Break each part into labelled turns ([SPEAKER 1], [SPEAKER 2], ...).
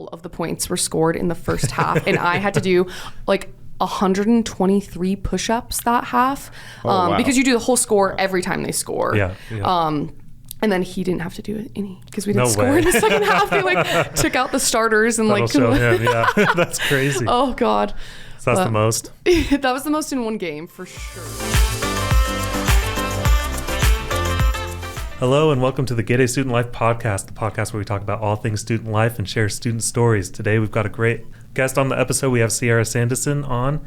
[SPEAKER 1] all of the points were scored in the first half, and I had to do like 123 push-ups that half,
[SPEAKER 2] wow.
[SPEAKER 1] because you do the whole score every time they score.
[SPEAKER 3] Yeah.
[SPEAKER 1] And then he didn't have to do any because we didn't
[SPEAKER 3] No
[SPEAKER 1] score
[SPEAKER 3] way.
[SPEAKER 1] in the second half. They like took out the starters and
[SPEAKER 3] That'll
[SPEAKER 1] like.
[SPEAKER 3] show him. Yeah, that's crazy.
[SPEAKER 1] Oh God.
[SPEAKER 3] So that's the most.
[SPEAKER 1] That was the most in one game for sure.
[SPEAKER 3] Hello and welcome to the Get A Student Life podcast, the podcast where we talk about all things student life and share student stories. Today we've got a great guest on the episode. We have Sierra Sandison on.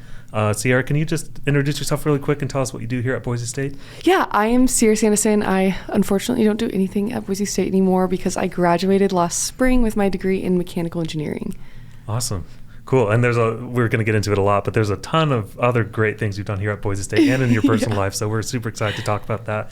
[SPEAKER 3] Sierra, can you just introduce yourself really quick and tell us what you do here at Boise State?
[SPEAKER 1] Yeah, I am Sierra Sandison. I unfortunately don't do anything at Boise State anymore because I graduated last spring with my degree in mechanical engineering.
[SPEAKER 3] Awesome. Cool. And we're going to get into it a lot, but there's a ton of other great things you've done here at Boise State and in your personal life. So we're super excited to talk about that.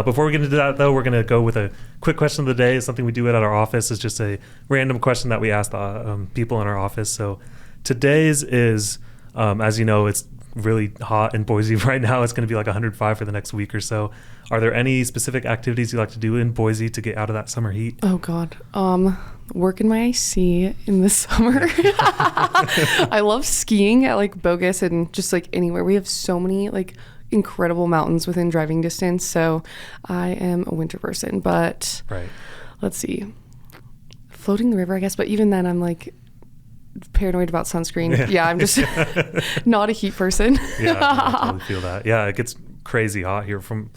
[SPEAKER 3] Before we get into that, though, we're going to go with a quick question of the day. It's something we do at our office. It's just a random question that we ask the people in our office. So today's is, as you know, it's really hot in Boise right now. It's going to be like 105 for the next week or so. Are there any specific activities you like to do in Boise to get out of that summer heat?
[SPEAKER 1] Oh, God. Work in my IC in the summer. I love skiing at like Bogus and just like anywhere. We have so many like incredible mountains within driving distance, so I am a winter person. But
[SPEAKER 3] right.
[SPEAKER 1] Let's see, floating the river, I guess. But even then, I'm like paranoid about sunscreen. Yeah, I'm just not a heat person.
[SPEAKER 3] Yeah, I totally feel that. Yeah, it gets crazy hot here. From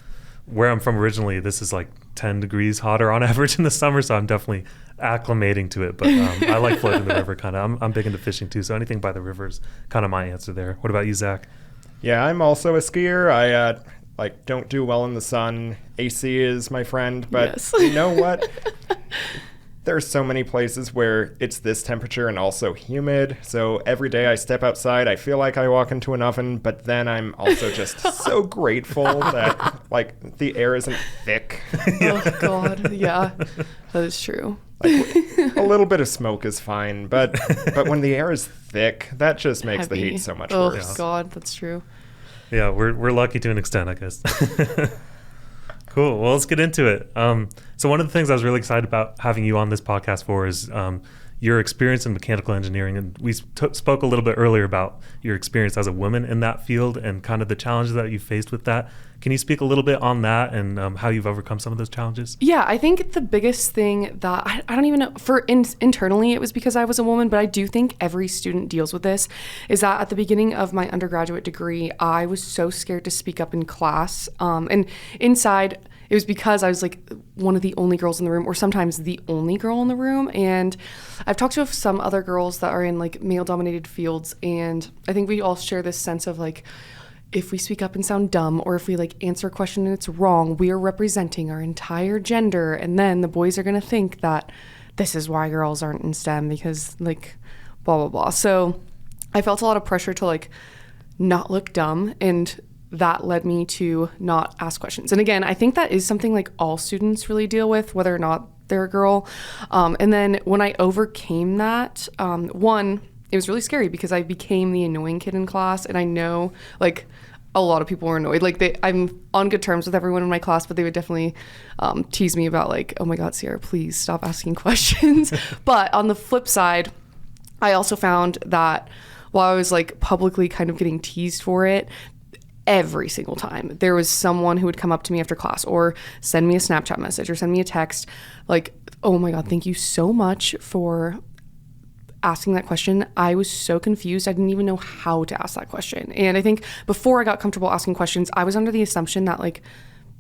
[SPEAKER 3] where I'm from originally, this is like 10 degrees hotter on average in the summer, so I'm definitely acclimating to it. But I like floating the river kind of. I'm big into fishing too, so anything by the river is kind of my answer there. What about you, Zach?
[SPEAKER 2] Yeah, I'm also a skier. I don't do well in the sun. AC is my friend, but
[SPEAKER 1] yes.
[SPEAKER 2] You know what? There's so many places where it's this temperature and also humid. So every day I step outside, I feel like I walk into an oven, but then I'm also just so grateful that like the air isn't thick.
[SPEAKER 1] Oh God, yeah, that is true.
[SPEAKER 2] Like, a little bit of smoke is fine, but when the air is thick, that just makes the
[SPEAKER 1] Heavy.
[SPEAKER 2] heat so much
[SPEAKER 1] Oh
[SPEAKER 2] worse.
[SPEAKER 1] God, that's true.
[SPEAKER 3] Yeah, we're lucky to an extent, I guess. Cool. Well, let's get into it. So one of the things I was really excited about having you on this podcast for is your experience in mechanical engineering. And we spoke a little bit earlier about your experience as a woman in that field and kind of the challenges that you faced with that. Can you speak a little bit on that and how you've overcome some of those challenges?
[SPEAKER 1] Yeah, I think the biggest thing that I don't even know internally it was because I was a woman, but I do think every student deals with this is that at the beginning of my undergraduate degree, I was so scared to speak up in class. And inside, it was because I was like one of the only girls in the room, or sometimes the only girl in the room. And I've talked to some other girls that are in like male-dominated fields, and I think we all share this sense of like, if we speak up and sound dumb, or if we like answer a question and it's wrong, we are representing our entire gender, and then the boys are gonna think that this is why girls aren't in STEM because like blah blah blah. So I felt a lot of pressure to like not look dumb, and that led me to not ask questions. And again, I think that is something like all students really deal with, whether or not they're a girl. And then when I overcame that, one, it was really scary because I became the annoying kid in class, and I know like a lot of people were annoyed. Like I'm on good terms with everyone in my class, but they would definitely tease me about like, oh my God, Sierra, please stop asking questions. But on the flip side, I also found that while I was like publicly kind of getting teased for it, every single time there was someone who would come up to me after class or send me a Snapchat message or send me a text like, oh my God, thank you so much for asking that question. I was so confused. I didn't even know how to ask that question. And I think before I got comfortable asking questions, I was under the assumption that like,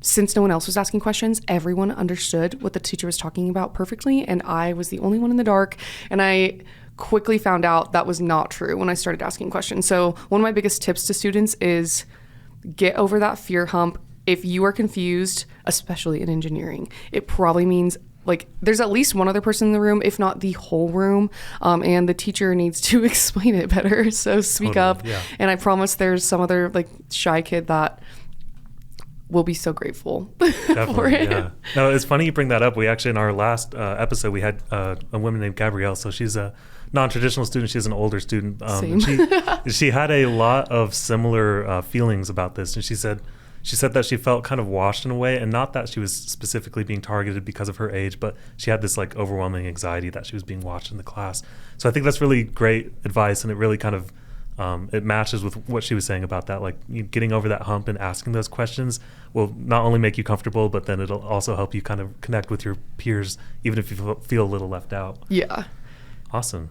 [SPEAKER 1] since no one else was asking questions, everyone understood what the teacher was talking about perfectly, and I was the only one in the dark. And I quickly found out that was not true when I started asking questions. So one of my biggest tips to students is get over that fear hump. If you are confused, especially in engineering, it probably means like there's at least one other person in the room, if not the whole room, and the teacher needs to explain it better. So speak up. Yeah. And I promise there's some other like shy kid that will be so grateful for it. Yeah.
[SPEAKER 3] No, it's funny you bring that up. We actually, in our last episode, we had a woman named Gabrielle. So she's a non-traditional student. She's an older student.
[SPEAKER 1] Same.
[SPEAKER 3] She had a lot of similar feelings about this. And she said she said that she felt kind of washed in a way, and not that she was specifically being targeted because of her age, but she had this like overwhelming anxiety that she was being watched in the class. So I think that's really great advice, and it really kind of it matches with what she was saying about that, like getting over that hump and asking those questions will not only make you comfortable, but then it'll also help you kind of connect with your peers, even if you feel a little left out.
[SPEAKER 1] Yeah.
[SPEAKER 3] Awesome.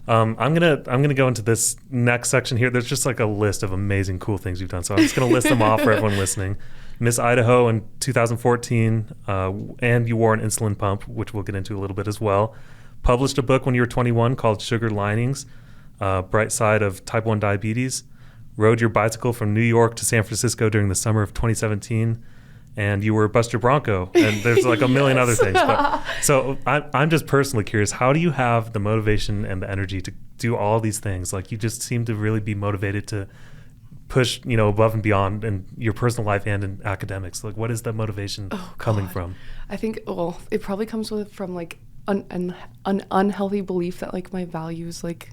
[SPEAKER 3] I'm gonna go into this next section here. There's just like a list of amazing, cool things you've done. So I'm just gonna list them off for everyone listening. Miss Idaho in 2014, and you wore an insulin pump, which we'll get into a little bit as well. Published a book when you were 21 called Sugar Linings, Bright Side of Type 1 Diabetes. Rode your bicycle from New York to San Francisco during the summer of 2017. And you were Buster Bronco, and there's like a million other things. But, so I'm just personally curious, how do you have the motivation and the energy to do all these things? Like, you just seem to really be motivated to push, above and beyond in your personal life and in academics. Like, what is the motivation coming from?
[SPEAKER 1] I think, it probably comes from like an unhealthy belief that like my values like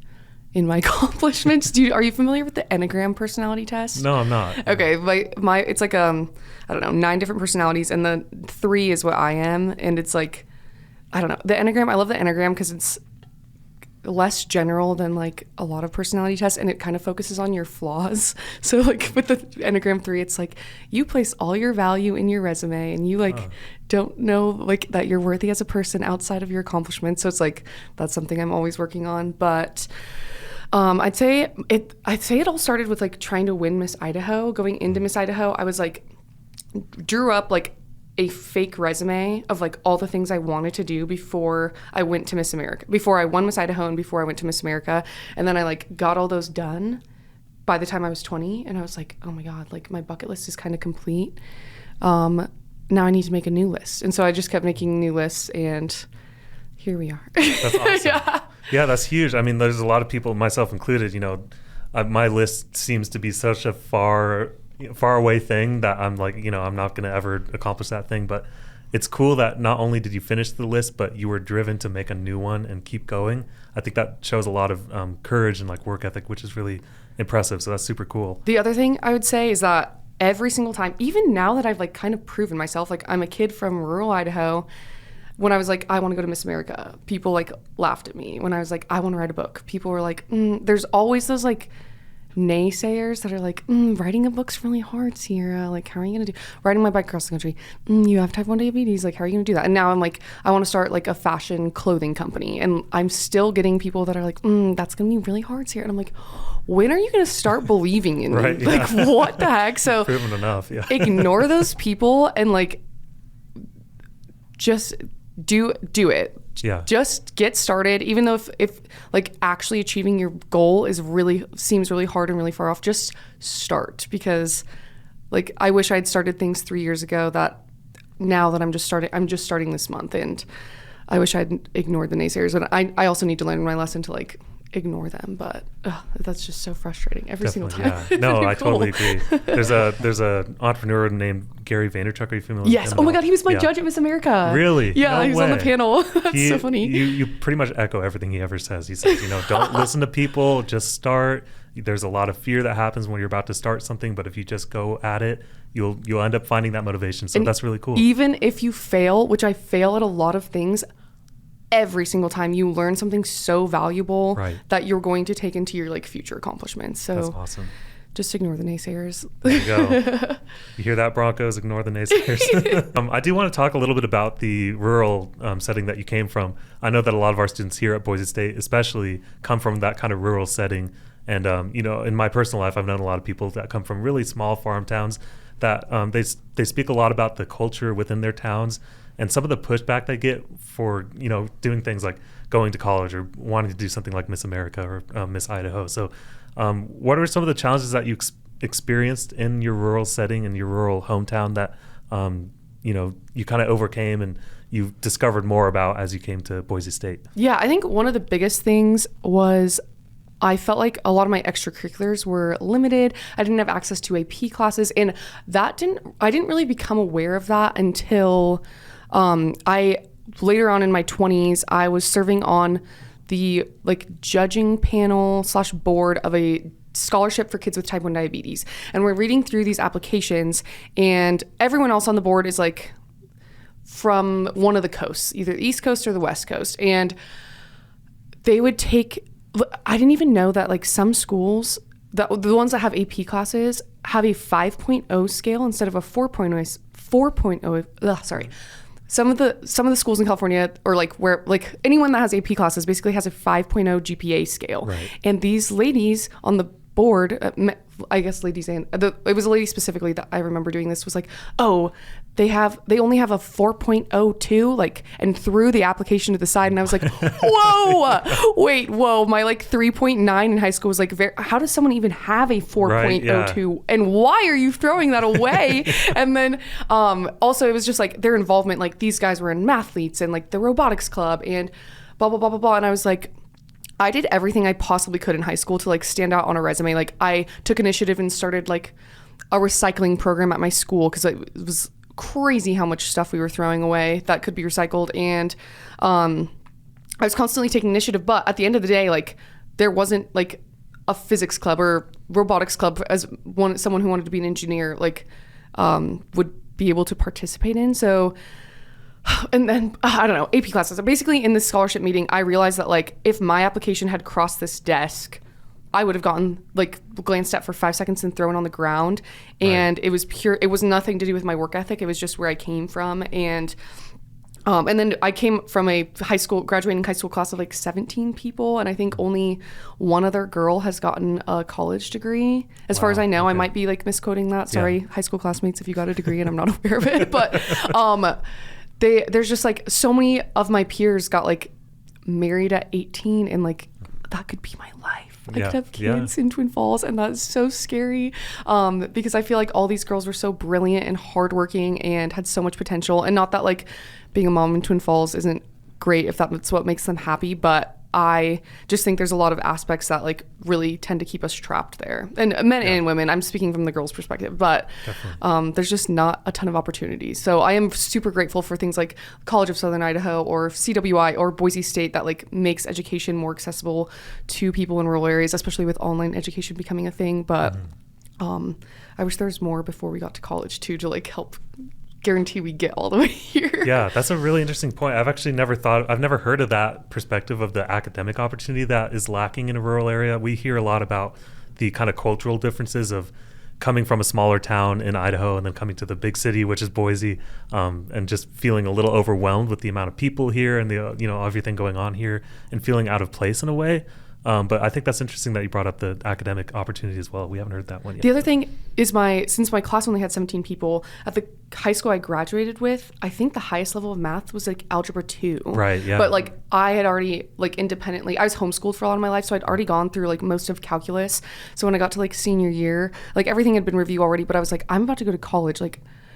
[SPEAKER 1] in my accomplishments. Are you familiar with the Enneagram personality test?
[SPEAKER 3] No, I'm not.
[SPEAKER 1] Okay, my it's like I don't know, 9 different personalities, and the 3 is what I am, and it's like, I don't know, the Enneagram. I love the Enneagram because it's less general than like a lot of personality tests, and it kind of focuses on your flaws. So like with the Enneagram 3, it's like you place all your value in your resume, and you like don't know like that you're worthy as a person outside of your accomplishments. So it's like that's something I'm always working on, but. I'd say it all started with like trying to win Miss Idaho. Going into Miss Idaho, I was like, drew up like a fake resume of like all the things I wanted to do before I went to Miss America, before I won Miss Idaho and before I went to Miss America. And then I like got all those done by the time I was 20, and I was like, oh my God, like my bucket list is kind of complete. Now I need to make a new list. And so I just kept making new lists, and here we are.
[SPEAKER 3] That's awesome.
[SPEAKER 1] Yeah.
[SPEAKER 3] Yeah, that's huge. I mean, there's a lot of people, myself included, my list seems to be such a far away thing that I'm like, I'm not going to ever accomplish that thing. But it's cool that not only did you finish the list, but you were driven to make a new one and keep going. I think that shows a lot of courage and like work ethic, which is really impressive. So that's super cool.
[SPEAKER 1] The other thing I would say is that every single time, even now that I've like kind of proven myself, like I'm a kid from rural Idaho. When I was like, I want to go to Miss America, people like laughed at me. When I was like, I want to write a book, people were like, there's always those like naysayers that are like, writing a book's really hard, Sierra. Like, how are you going to do riding my bike across the country? You have type 1 diabetes. Like, how are you going to do that? And now I'm like, I want to start like a fashion clothing company. And I'm still getting people that are like, that's going to be really hard, Sierra. And I'm like, when are you going to start believing in me?
[SPEAKER 3] Right, yeah.
[SPEAKER 1] Like, what the heck? So
[SPEAKER 3] proven enough. Yeah.
[SPEAKER 1] Ignore those people and like, just do it.
[SPEAKER 3] Yeah.
[SPEAKER 1] Just get started. Even though if like actually achieving your goal seems really hard and really far off, just start. Because like I wish I'd started things 3 years ago that now that I'm just starting this month, and I wish I'd ignored the naysayers. And I also need to learn my lesson to like ignore them, but that's just so frustrating every single time.
[SPEAKER 3] Yeah. No, I totally agree. There's a entrepreneur named Gary Vaynerchuk. Are you familiar with him?
[SPEAKER 1] Yes. Oh my God, he was my judge at Miss America.
[SPEAKER 3] Really?
[SPEAKER 1] Yeah,
[SPEAKER 3] No
[SPEAKER 1] he was
[SPEAKER 3] way.
[SPEAKER 1] on the panel. That's so funny.
[SPEAKER 3] You pretty much echo everything he ever says. He says, don't listen to people, just start. There's a lot of fear that happens when you're about to start something, but if you just go at it, you'll end up finding that motivation. So that's really cool.
[SPEAKER 1] Even if you fail, which I fail at a lot of things, every single time you learn something so valuable that you're going to take into your like future accomplishments. So
[SPEAKER 3] that's awesome.
[SPEAKER 1] Just ignore the naysayers.
[SPEAKER 3] There you go. You hear that, Broncos? Ignore the naysayers. I do want to talk a little bit about the rural setting that you came from. I know that a lot of our students here at Boise State especially come from that kind of rural setting. And, in my personal life, I've known a lot of people that come from really small farm towns that they speak a lot about the culture within their towns and some of the pushback they get for, doing things like going to college or wanting to do something like Miss America or Miss Idaho. So what are some of the challenges that you experienced in your rural setting, in your rural hometown that, you kind of overcame and you discovered more about as you came to Boise State? Yeah,
[SPEAKER 1] I think one of the biggest things was I felt like a lot of my extracurriculars were limited. I didn't have access to AP classes, and I didn't really become aware of that until later on in my 20s. I was serving on the like judging panel / board of a scholarship for kids with type 1 diabetes. And we're reading through these applications, and everyone else on the board is like from one of the coasts, either the East Coast or the West Coast. And they would take, I didn't even know that like some schools, the ones that have AP classes, have a 5.0 scale instead of a 4.0. Sorry. Some of the schools in California, or like where like anyone that has AP classes basically has a 5.0 GPA scale.
[SPEAKER 3] Right. And
[SPEAKER 1] these ladies on the board, I guess ladies, and it was a lady specifically that I remember doing this, was like, oh, they only have a 4.02, like, and threw the application to the side. And I was like, whoa, my like 3.9 in high school was like, how does someone even have a 4.02? Right, yeah. And why are you throwing that away? And then also it was just like their involvement, like these guys were in mathletes and like the robotics club and blah, blah, blah, blah, blah. And I was like, I did everything I possibly could in high school to like stand out on a resume. Like I took initiative and started like a recycling program at my school, because it was crazy how much stuff we were throwing away that could be recycled. And I was constantly taking initiative, but at the end of the day, like there wasn't like a physics club or robotics club as someone who wanted to be an engineer like would be able to participate in. So, and then I don't know, AP classes. Basically in this scholarship meeting, I realized that like if my application had crossed this desk, I would have gotten like glanced at for 5 seconds and thrown on the ground. And It was it was nothing to do with my work ethic. It was just where I came from. And then I came from a graduating high school class of like 17 people. And I think only one other girl has gotten a college degree. As far as I know, I might be like misquoting that. Sorry, high school classmates, if you got a degree and I'm not aware of it. But there's just like so many of my peers got like married at 18, and like that could be my life. I could have kids in Twin Falls, and that's so scary because I feel like all these girls were so brilliant and hardworking and had so much potential. And not that like being a mom in Twin Falls isn't great if that's what makes them happy, but I just think there's a lot of aspects that like really tend to keep us trapped there. And men and women, I'm speaking from the girls' perspective, but there's just not a ton of opportunities. So I am super grateful for things like College of Southern Idaho or CWI or Boise State that like makes education more accessible to people in rural areas, especially with online education becoming a thing. But I wish there was more before we got to college too, to like help guarantee we get all the way here.
[SPEAKER 3] Yeah, that's a really interesting point. I've never heard of that perspective of the academic opportunity that is lacking in a rural area. We hear a lot about the kind of cultural differences of coming from a smaller town in Idaho and then coming to the big city, which is Boise, and just feeling a little overwhelmed with the amount of people here and the everything going on here and feeling out of place in a way. But I think that's interesting that you brought up the academic opportunity as well. We haven't heard that one yet.
[SPEAKER 1] The other thing is since my class only had 17 people, at the high school I graduated with, I think the highest level of math was like algebra 2.
[SPEAKER 3] Right, yeah.
[SPEAKER 1] But like I had already like independently, I was homeschooled for a lot of my life, so I'd already gone through like most of calculus. So when I got to like senior year, like everything had been reviewed already, but I was like, I'm about to go to college.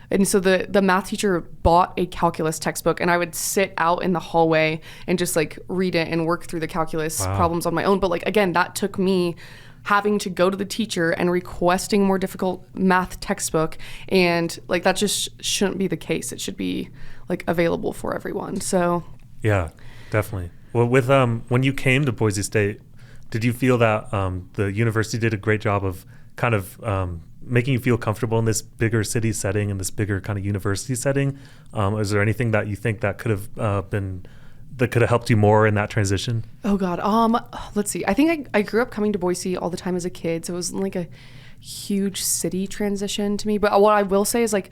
[SPEAKER 1] And so the math teacher bought a calculus textbook, and I would sit out in the hallway and just like read it and work through the calculus problems on my own. But like, again, that took me having to go to the teacher and requesting more difficult math textbook. And like, that just shouldn't be the case. It should be like available for everyone. So
[SPEAKER 3] yeah, definitely. Well, with when you came to Boise State, did you feel that the university did a great job of kind of making you feel comfortable in this bigger city setting and this bigger kind of university setting? Is there anything that you think that could have helped you more in that transition?
[SPEAKER 1] Oh God. Let's see. I think I grew up coming to Boise all the time as a kid, so it was like a huge city transition to me. But what I will say is like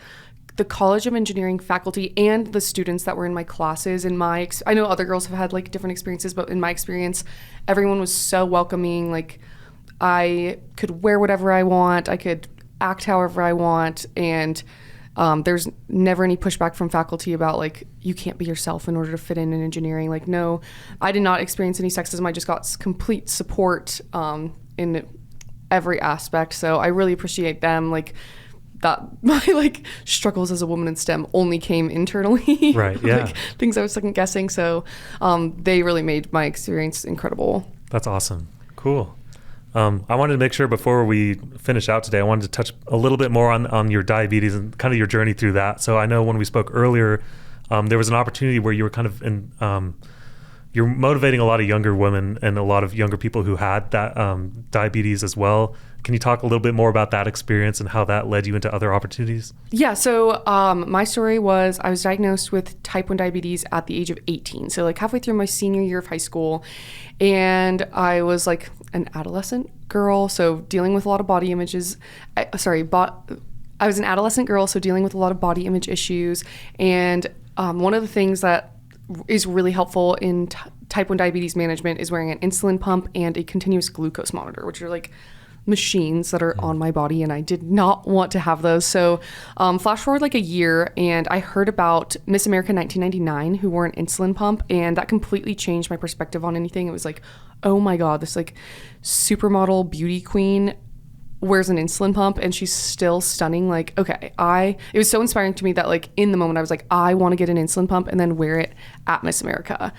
[SPEAKER 1] the College of Engineering faculty and the students that were in my classes, I know other girls have had like different experiences, but in my experience, everyone was so welcoming. Like I could wear whatever I want. I could act however I want, and there's never any pushback from faculty about like you can't be yourself in order to fit in engineering. Like, no, I did not experience any sexism. I just got complete support in every aspect. So I really appreciate them. Like that, my like struggles as a woman in STEM only came internally.
[SPEAKER 3] Right. Yeah.
[SPEAKER 1] Like things I was second guessing. So they really made my experience incredible.
[SPEAKER 3] That's awesome. Cool. I wanted to make sure before we finish out today, I wanted to touch a little bit more on your diabetes and kind of your journey through that. So I know when we spoke earlier, there was an opportunity where you were kind of you're motivating a lot of younger women and a lot of younger people who had that diabetes as well. Can you talk a little bit more about that experience and how that led you into other opportunities?
[SPEAKER 1] Yeah, so my story was I was diagnosed with type 1 diabetes at the age of 18. So like halfway through my senior year of high school. And I was like an adolescent girl, so dealing with a lot of body images. I was an adolescent girl, so dealing with a lot of body image issues. And one of the things that is really helpful in type 1 diabetes management is wearing an insulin pump and a continuous glucose monitor, which are like machines that are on my body, and I did not want to have those. So flash forward like a year, and I heard about Miss America 1999 who wore an insulin pump, and that completely changed my perspective on anything. It was like, oh my God, this like supermodel beauty queen wears an insulin pump and she's still stunning. Like, okay, it was so inspiring to me that like in the moment I was like, I want to get an insulin pump and then wear it at Miss America.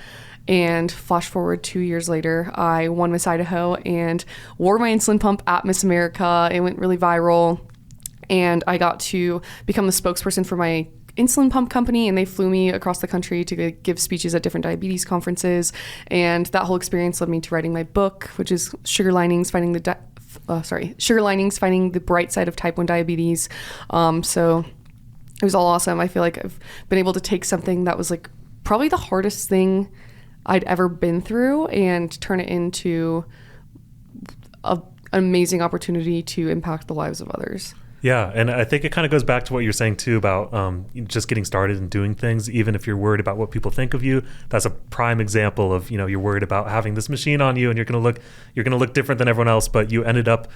[SPEAKER 1] And flash forward 2 years later, I won Miss Idaho and wore my insulin pump at Miss America. It went really viral, and I got to become the spokesperson for my insulin pump company, and they flew me across the country to give speeches at different diabetes conferences. And that whole experience led me to writing my book, which is Sugar Linings, Finding the Bright Side of Type 1 Diabetes. So it was all awesome. I feel like I've been able to take something that was like probably the hardest thing I'd ever been through and turn it into an amazing opportunity to impact the lives of others.
[SPEAKER 3] Yeah, and I think it kind of goes back to what you're saying too about just getting started and doing things, even if you're worried about what people think of you. That's a prime example of, you're worried about having this machine on you and you're gonna look different than everyone else, but you ended up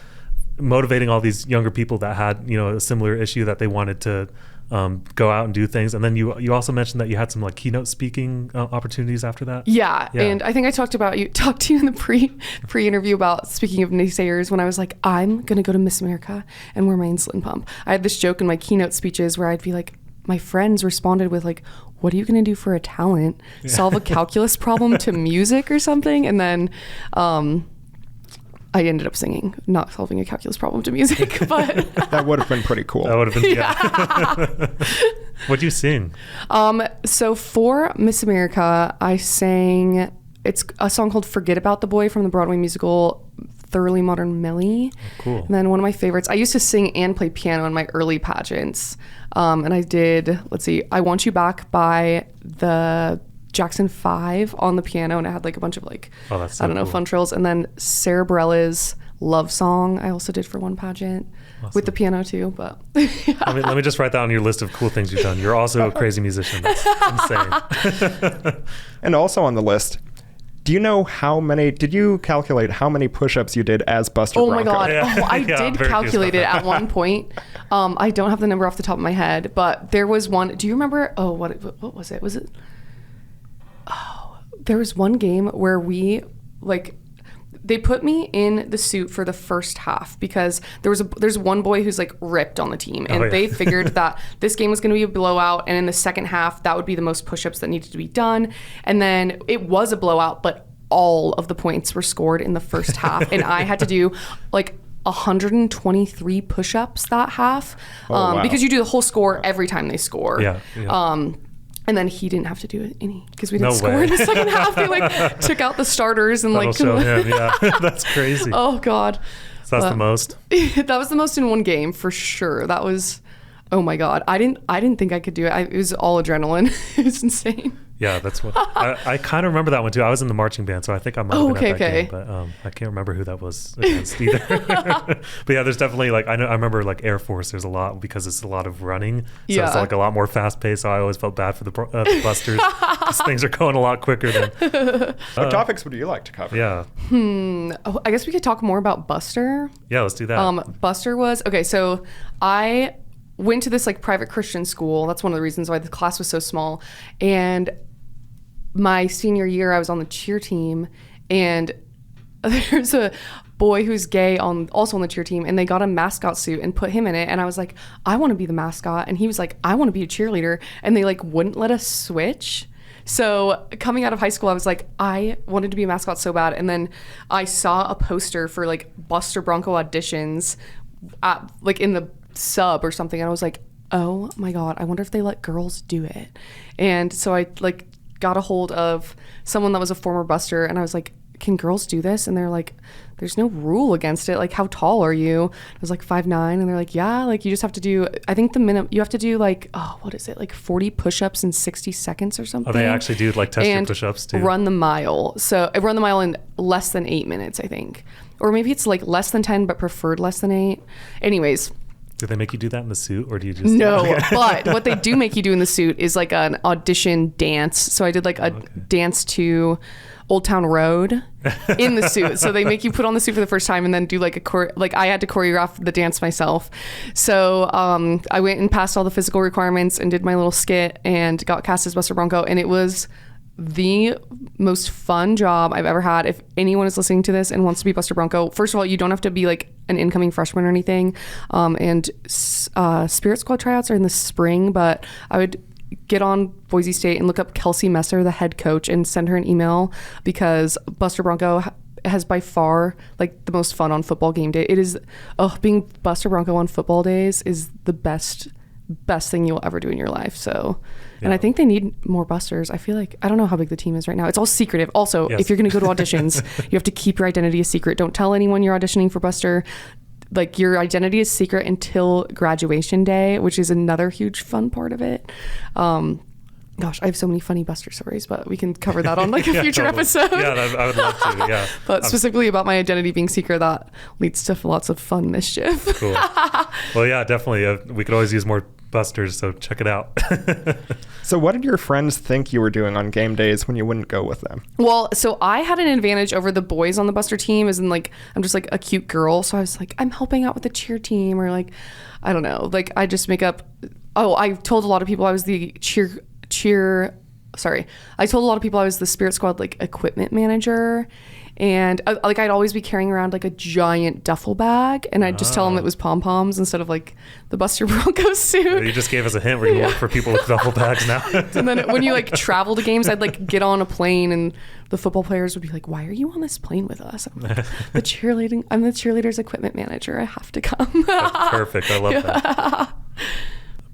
[SPEAKER 3] motivating all these younger people that had a similar issue that they wanted to go out and do things. And then you also mentioned that you had some like keynote speaking opportunities after that.
[SPEAKER 1] Yeah. And I think I talked to you in the pre-interview about, speaking of naysayers, when I was like, I'm gonna go to Miss America and wear my insulin pump. I had this joke in my keynote speeches where I'd be like, my friends responded with like, what are you gonna do for a talent? Solve a calculus problem to music or something? And then I ended up singing, not solving a calculus problem to music, but
[SPEAKER 2] that would have been pretty cool.
[SPEAKER 3] That would have been, yeah. What'd you sing?
[SPEAKER 1] So for Miss America, I sang, it's a song called Forget About the Boy from the Broadway musical Thoroughly Modern Millie.
[SPEAKER 3] Oh, cool.
[SPEAKER 1] And then one of my favorites, I used to sing and play piano in my early pageants. And I did, I Want You Back by the Jackson 5 on the piano, and it had like a bunch of like, fun trills. And then Sarah Bareilles' Love Song I also did for one pageant. Awesome. With the piano too, but yeah.
[SPEAKER 3] Let me just write that on your list of cool things you've done. You're also a crazy musician. That's insane.
[SPEAKER 2] And also on the list, did you calculate how many push-ups you did as Buster Bronco?
[SPEAKER 1] Oh my God.
[SPEAKER 3] Yeah.
[SPEAKER 1] I did calculate it at one point. I don't have the number off the top of my head, but there was one. Do you remember? Oh, what was it? There was one game where they put me in the suit for the first half because there's one boy who's like ripped on the team, and they figured that this game was going to be a blowout, and in the second half that would be the most push-ups that needed to be done. And then it was a blowout, but all of the points were scored in the first half, and I had to do like 123 push-ups that half.
[SPEAKER 2] Wow.
[SPEAKER 1] Because you do the whole score every time they score.
[SPEAKER 3] Yeah.
[SPEAKER 1] And then he didn't have to do any because we didn't score in the second half. They like took out the starters and
[SPEAKER 3] That'll show him. Yeah, that's crazy.
[SPEAKER 1] Oh God.
[SPEAKER 3] So that's the most.
[SPEAKER 1] That was the most in one game for sure. That was, oh my God. I didn't think I could do it. It was all adrenaline. It was insane.
[SPEAKER 3] Yeah, that's what I kind of remember that one too. I was in the marching band, so I think I might have been at that game, but I can't remember who that was against either. But yeah, there's definitely like I remember like Air Force. There's a lot because it's a lot of running, so it's like a lot more fast paced. So I always felt bad for the busters because things are going a lot quicker than.
[SPEAKER 2] What topics would you like to cover?
[SPEAKER 3] Yeah.
[SPEAKER 1] I guess we could talk more about Buster.
[SPEAKER 3] Yeah, let's do that.
[SPEAKER 1] Buster was okay. So I went to this like private Christian school. That's one of the reasons why the class was so small, and my senior year, I was on the cheer team, and there's a boy who's gay also on the cheer team, and they got a mascot suit and put him in it, and I was like, I want to be the mascot, and he was like, I want to be a cheerleader, and they like wouldn't let us switch. So coming out of high school, I was like, I wanted to be a mascot so bad, and then I saw a poster for like Buster Bronco auditions at, like in the sub or something, and I was like, oh my God, I wonder if they let girls do it. And so I like got a hold of someone that was a former buster, and I was like, can girls do this? And they're like, there's no rule against it. Like, how tall are you? I was like 5'9", and they're like, yeah, like you just have to do, I think the minimum, you have to do like, what is it? Like 40 push-ups in 60 seconds or something.
[SPEAKER 3] Oh, they actually do like test your push-ups too.
[SPEAKER 1] Run the mile. So I run the mile in less than 8 minutes, I think. Or maybe it's like less than 10, but preferred less than 8. Anyways.
[SPEAKER 3] Do they make you do that in the suit, or do you just...
[SPEAKER 1] No, but what they do make you do in the suit is like an audition dance. So I did like a dance to Old Town Road in the suit. So they make you put on the suit for the first time and then do like I had to choreograph the dance myself. So I went and passed all the physical requirements and did my little skit and got cast as Buster Bronco, and it was the most fun job I've ever had. If anyone is listening to this and wants to be Buster Bronco, first of all, you don't have to be like an incoming freshman or anything. And Spirit Squad tryouts are in the spring, but I would get on Boise State and look up Kelsey Messer, the head coach, and send her an email, because Buster Bronco has by far like the most fun on football game day. It is, being Buster Bronco on football days is the best thing you'll ever do in your life. So, and I think they need more busters. I feel like, I don't know how big the team is right now. It's all secretive. Also, if you're going to go to auditions, you have to keep your identity a secret. Don't tell anyone you're auditioning for Buster. Like, your identity is secret until graduation day, which is another huge fun part of it. Gosh, I have so many funny Buster stories, but we can cover that on like a future episode.
[SPEAKER 3] Yeah, I would love to. Yeah.
[SPEAKER 1] But specifically about my identity being secret, that leads to lots of fun mischief.
[SPEAKER 3] Cool. Well, yeah, definitely. We could always use more Busters, so check it out.
[SPEAKER 2] So what did your friends think you were doing on game days when you wouldn't go with them?
[SPEAKER 1] Well, so I had an advantage over the boys on the Buster team, as in like, I'm just like a cute girl. So I was like, I'm helping out with the cheer team, or like, I don't know, like I just make up. I told a lot of people I was the I told a lot of people I was the Spirit Squad like equipment manager, and like I'd always be carrying around like a giant duffel bag, and I'd just tell them it was pom-poms instead of like the Buster Bronco suit.
[SPEAKER 3] You just gave us a hint. We're gonna work for people with duffel bags now.
[SPEAKER 1] And then when you like travel to games, I'd like get on a plane, and the football players would be like, "Why are you on this plane with us?" I'm like, I'm the cheerleaders equipment manager. I have to come.
[SPEAKER 3] That's perfect. I love that.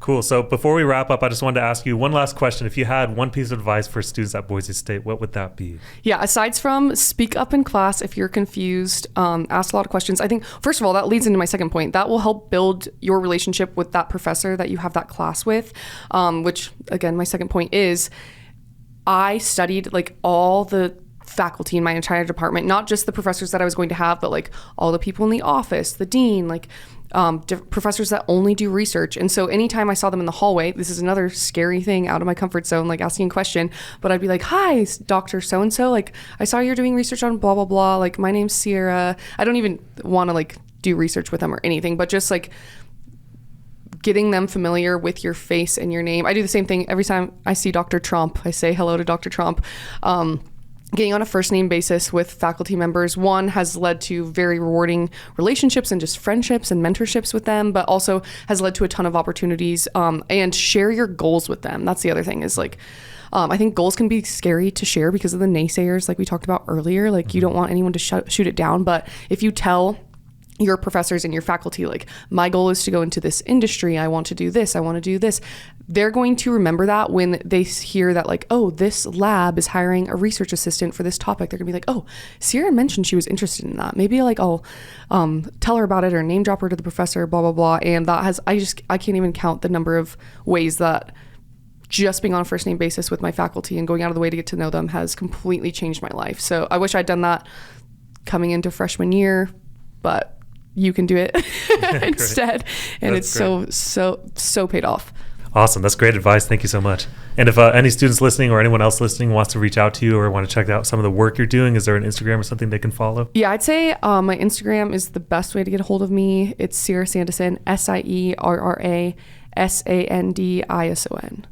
[SPEAKER 3] Cool. So before we wrap up, I just wanted to ask you one last question. If you had one piece of advice for students at Boise State, what would that be? Yeah,
[SPEAKER 1] aside from speak up in class if you're confused, ask a lot of questions. I think, first of all, that leads into my second point. That will help build your relationship with that professor that you have that class with, which, again, my second point is I studied like all the faculty in my entire department, not just the professors that I was going to have, but like all the people in the office, the dean, like professors that only do research. And so anytime I saw them in the hallway, this is another scary thing out of my comfort zone, like asking a question, but I'd be like, "Hi, Dr. So-and-so, like I saw you're doing research on blah, blah, blah. Like my name's Sierra." I don't even want to like do research with them or anything, but just like getting them familiar with your face and your name. I do the same thing every time I see Dr. Trump. I say hello to Dr. Trump. Getting on a first name basis with faculty members, one, has led to very rewarding relationships and just friendships and mentorships with them, but also has led to a ton of opportunities, and share your goals with them. That's the other thing is like, I think goals can be scary to share because of the naysayers, like we talked about earlier. Like you don't want anyone to shoot it down, but if you tell your professors and your faculty, like, my goal is to go into this industry, I want to do this, I want to do this, they're going to remember that when they hear that, like, oh, this lab is hiring a research assistant for this topic. They're gonna be like, oh, Sierra mentioned she was interested in that. Maybe like I'll tell her about it or name drop her to the professor, blah, blah, blah. And that has, I can't even count the number of ways that just being on a first name basis with my faculty and going out of the way to get to know them has completely changed my life. So I wish I'd done that coming into freshman year, but you can do it instead. And it's great. so paid off.
[SPEAKER 3] Awesome. That's great advice. Thank you so much. And if any students listening or anyone else listening wants to reach out to you or want to check out some of the work you're doing, is there an Instagram or something they can follow?
[SPEAKER 1] Yeah, I'd say my Instagram is the best way to get a hold of me. It's Sierra Sandison, SIERRA SANDISON.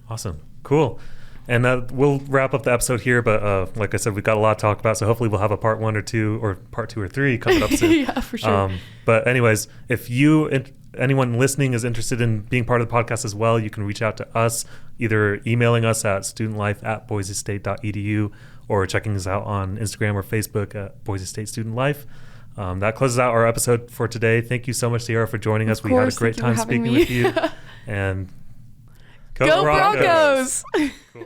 [SPEAKER 3] Awesome. Cool. And we'll wrap up the episode here, but like I said, we've got a lot to talk about, so hopefully we'll have a part 1 or 2 or part 2 or 3 coming up soon.
[SPEAKER 1] Yeah, for sure.
[SPEAKER 3] But anyways, if anyone listening is interested in being part of the podcast as well, you can reach out to us, either emailing us at studentlife@boisestate.edu or checking us out on Instagram or Facebook at Boise State Student Life. That closes out our episode for today. Thank you so much, Sierra, for joining us. We had a great time speaking with you. And
[SPEAKER 1] Go Broncos!
[SPEAKER 3] Cool.